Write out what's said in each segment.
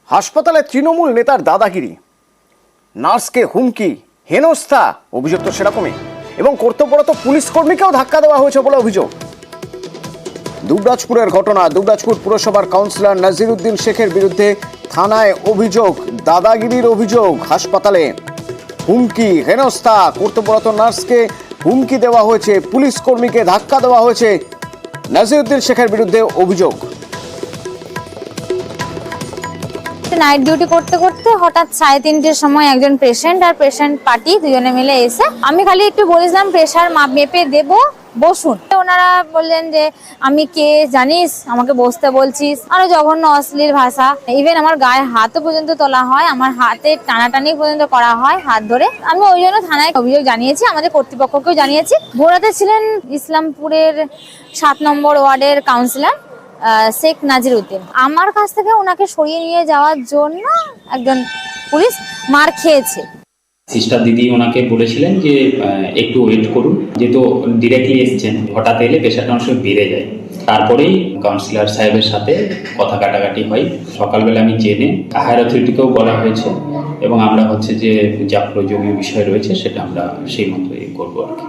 হাসপাতালে তৃণমূল নেতার দাদাগিরি, নার্সকে হুমকি, হেনস্থা, অভিযোগ তো সেরকমই, এবং কর্তব্যরত পুলিশ কর্মীকেও ধাক্কা দেওয়া হয়েছে বলে অভিযোগ। দুবরাজপুরের ঘটনা। দুবরাজপুর পুরসভার কাউন্সিলর নাজিরউদ্দিন শেখের বিরুদ্ধে থানায় অভিযোগ, দাদাগিরির অভিযোগ। হাসপাতালে হুমকি, হেনস্থা, কর্তব্যরত নার্সকে হুমকি দেওয়া হয়েছে, পুলিশ কর্মীকে ধাক্কা দেওয়া হয়েছে, নাজিরউদ্দিন শেখের বিরুদ্ধে অভিযোগ। নাইট ডিউটি করতে করতে হঠাৎ 3:30টার সময় একজন পেশেন্ট আর পেশেন্ট পার্টি দুজনে মিলে এসে, আমি খালি একটু বলেছিলাম প্রেশার মেপে দেব, বসুন। ওনারা বললেন যে আমি কে জানিস, আমাকে বসতে বলছিস, আরো জঘন্য অশ্লীল ভাষা। ইভেন আমার গায়ে হাতও পর্যন্ত তোলা হয়, আমার হাতে টানাটানি পর্যন্ত করা হয় হাত ধরে। আমি ওই জন্য থানায় অভিযোগ জানিয়েছি, আমাদের কর্তৃপক্ষকেও জানিয়েছি। ভোরাতে ছিলেন ইসলামপুরের 7 নম্বর ওয়ার্ডের কাউন্সিলর শেখ নাজিরউদ্দিন। আমার কাছ থেকে ওনাকে সরিয়ে নিয়ে যাওয়ার জন্য একজন পুলিশ মার খেয়েছে। সিস্টার দিদি ওনাকে বলেছিলেন যে একটু ওয়েট করুন, যেহেতু ডিরেক্টলি এসছেন, হঠাৎ এলে পেশাটা অনেক সময় বেড়ে যায়। তারপরেই কাউন্সিলর সাহেবের সাথে কথা কাটাকাটি হয়। সকালবেলা আমি জেনে হায়ার অথরিটিকেও বলা হয়েছে, এবং আমরা যে যা প্রয়োজনীয় বিষয় রয়েছে সেটা আমরা সেই মতোই করবো আর কি।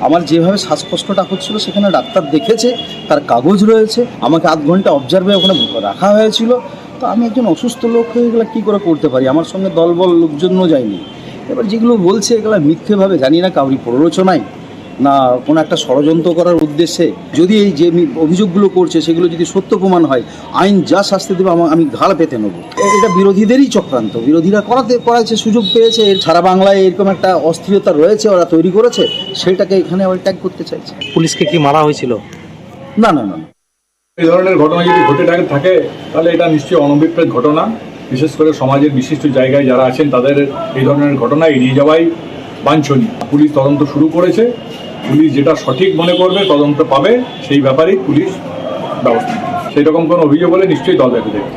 আমার যেভাবে শ্বাসকষ্টটা হচ্ছিল সেখানে ডাক্তার দেখেছে, তার কাগজ রয়েছে, আমাকে আধ ঘন্টা অবজার্ভে ওখানে রাখা হয়েছিল। তো আমি একজন অসুস্থ লোক হয়ে এগুলো কী করে করতে পারি? আমার সঙ্গে দলবল লোকজনও যায়নি। এবার যেগুলো বলছে এগুলো মিথ্যেভাবে, জানি না কাউরি প্ররোচনায় না কোনো একটা ষড়যন্ত্র করার উদ্দেশ্যে। যদি এই যে অভিযোগগুলো করছে সেগুলো যদি সত্য প্রমাণ হয়, আইন যা শাস্তি দেবে আমি ঘাড় পেতে নেব। এটা বিরোধীদেরই চক্রান্ত, বিরোধীরা করাচ্ছে, সুযোগ পেয়েছে। এর সারা বাংলায় এরকম একটা অস্থিরতা রয়েছে, ওরা তৈরি করেছে, সেটাকে এখানে অ্যাটাক করতে চাইছে। পুলিশকে কি মারা হয়েছিল? না না না, এই ধরনের ঘটনা যদি ঘটে থাকে তাহলে এটা নিশ্চয়ই অনভিপ্রেত ঘটনা। বিশেষ করে সমাজের বিশিষ্ট জায়গায় যারা আছেন তাদের এই ধরনের ঘটনা এড়িয়ে যাওয়াই বাঞ্ছনীয়। পুলিশ তদন্ত শুরু করেছে, পুলিশ যেটা সঠিক মনে করবে তদন্ত পাবে, সেই ব্যাপারেই পুলিশ ব্যবস্থা। সেই রকম কোনো অভিযোগ হলে নিশ্চয়ই তদন্ত দেবে।